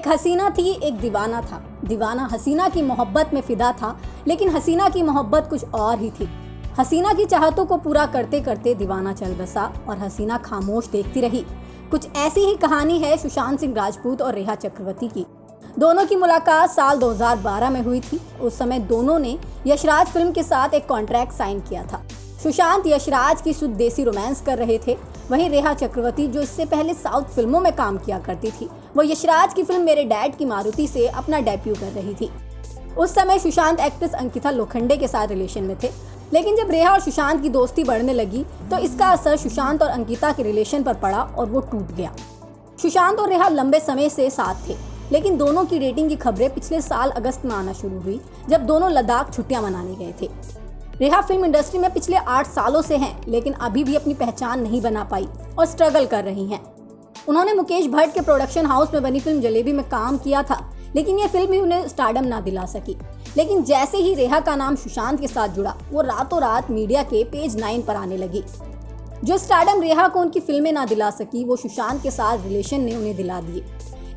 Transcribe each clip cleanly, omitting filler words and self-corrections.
एक हसीना थी, एक दीवाना था। दीवाना हसीना की मोहब्बत में फिदा था, लेकिन हसीना की मोहब्बत कुछ और ही थी। हसीना की चाहतों को पूरा करते करते दीवाना चल बसा और हसीना खामोश देखती रही। कुछ ऐसी ही कहानी है सुशांत सिंह राजपूत और रेखा चक्रवर्ती की। दोनों की मुलाकात साल 2012 में हुई थी। उस समय दोनों ने यशराज फिल्म के साथ एक कॉन्ट्रैक्ट साइन किया था। सुशांत यशराज की शुद्ध देसी रोमांस कर रहे थे, वहीं रेखा चक्रवर्ती जो इससे पहले साउथ फिल्मों में काम किया करती थी, वो यशराज की फिल्म मेरे डैड की मारुति से अपना डेब्यू कर रही थी। उस समय सुशांत एक्ट्रेस अंकिता लोखंडे के साथ रिलेशन में थे, लेकिन जब रेखा और सुशांत की दोस्ती बढ़ने लगी तो इसका असर सुशांत और अंकिता के रिलेशन पर पड़ा और वो टूट गया। सुशांत और रेखा लंबे समय से साथ थे, लेकिन दोनों की डेटिंग की खबरें पिछले साल अगस्त में आना शुरू हुई, जब दोनों लद्दाख छुट्टियां मनाने गए थे। रेखा फिल्म इंडस्ट्री में पिछले 8 सालों से हैं, लेकिन अभी भी अपनी पहचान नहीं बना पाई और स्ट्रगल कर रही हैं। उन्होंने मुकेश भट्ट के प्रोडक्शन हाउस में बनी फिल्म जलेबी में काम किया था, लेकिन ये फिल्म भी उन्हें स्टारडम ना दिला सकी। लेकिन जैसे ही रेखा का नाम सुशांत के साथ जुड़ा, वो रातों रात मीडिया के पेज 9 पर आने लगी। जो स्टारडम रेखा को उनकी फिल्में ना दिला सकी, वो सुशांत के साथ रिलेशन ने उन्हें दिला दिए।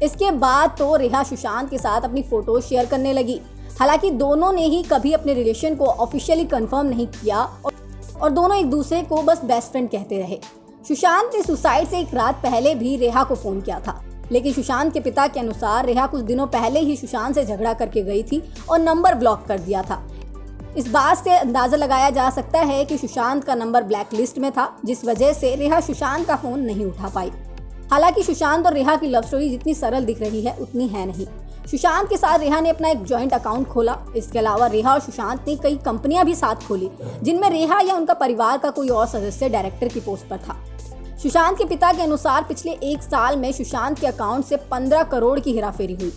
इसके बाद तो रेखा सुशांत के साथ अपनी फोटो शेयर करने लगी। हालांकि दोनों ने ही कभी अपने रिलेशन को ऑफिशियली कंफर्म नहीं किया और दोनों एक दूसरे को बस बेस्ट फ्रेंड कहते रहे। सुशांत ने सुसाइड से एक रात पहले भी रेखा को फोन किया था, लेकिन सुशांत के पिता के अनुसार रेखा कुछ दिनों पहले ही सुशांत से झगड़ा करके गई थी और नंबर ब्लॉक कर दिया था। इस बात से अंदाजा लगाया जा सकता है कि सुशांत का नंबर ब्लैक लिस्ट में था, जिस वजह से रेखा सुशांत का फोन नहीं उठा पाई। हालांकि सुशांत और रेखा की लव स्टोरी जितनी सरल दिख रही है, उतनी है नहीं। सुशांत के साथ रेखा ने अपना एक जॉइंट अकाउंट खोला। इसके अलावा रेखा और सुशांत ने कई कंपनियां भी साथ खोली, जिनमें रेखा या उनका परिवार का कोई और सदस्य डायरेक्टर की पोस्ट पर था। सुशांत के पिता के अनुसार पिछले 1 साल में सुशांत के अकाउंट से 15 करोड़ की हेराफेरी हुई।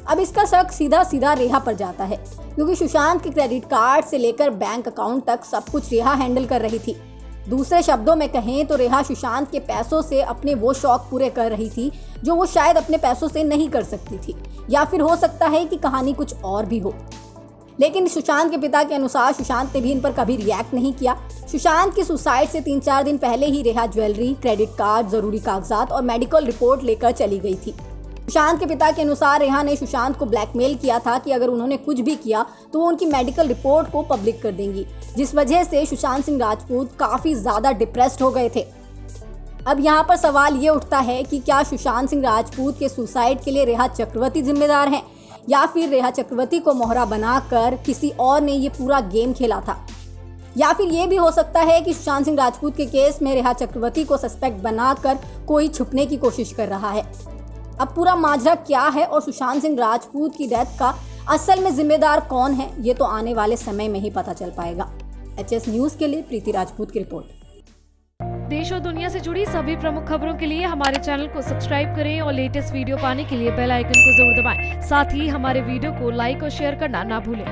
अब इसका शक सीधा रेखा पर जाता है, क्योंकि सुशांत के क्रेडिट कार्ड से लेकर बैंक अकाउंट तक सब कुछ रेखा हैंडल कर रही थी। दूसरे शब्दों में कहें तो रेखा सुशांत के पैसों से अपने वो शौक पूरे कर रही थी जो वो शायद अपने पैसों से नहीं कर सकती थी, या फिर हो सकता है कि कहानी कुछ और भी हो। लेकिन सुशांत के पिता के अनुसार सुशांत ने भी इन पर कभी रिएक्ट नहीं किया। सुशांत की सुसाइड से 3-4 दिन पहले ही रेखा ज्वेलरी, क्रेडिट कार्ड, जरूरी कागजात और मेडिकल रिपोर्ट लेकर चली गई थी। सुशांत के पिता के अनुसार रेखा ने सुशांत को ब्लैकमेल किया था कि अगर उन्होंने कुछ भी किया तो वो उनकी मेडिकल रिपोर्ट को पब्लिक कर देंगी, जिस वजह से सुशांत सिंह राजपूत काफ़ी ज़्यादा डिप्रेस्ड हो गए थे। अब यहाँ पर सवाल ये उठता है कि क्या सुशांत सिंह राजपूत के सुसाइड के लिए रेखा चक्रवर्ती जिम्मेदार हैं, या फिर रेखा चक्रवर्ती को मोहरा बनाकर किसी और ने ये पूरा गेम खेला था, या फिर ये भी हो सकता है कि सुशांत सिंह राजपूत के केस में रेखा चक्रवर्ती को सस्पेक्ट बनाकर कोई छुपने की कोशिश कर रहा है। अब पूरा माजरा क्या है और सुशांत सिंह राजपूत की डेथ का असल में जिम्मेदार कौन है, ये तो आने वाले समय में ही पता चल पाएगा। HS न्यूज़ के लिए प्रीति राजपूत की रिपोर्ट। देश और दुनिया से जुड़ी सभी प्रमुख खबरों के लिए हमारे चैनल को सब्सक्राइब करें और लेटेस्ट वीडियो पाने के लिए बेल आइकन को जरूर दबाएं। साथ ही हमारे वीडियो को लाइक और शेयर करना ना भूलें।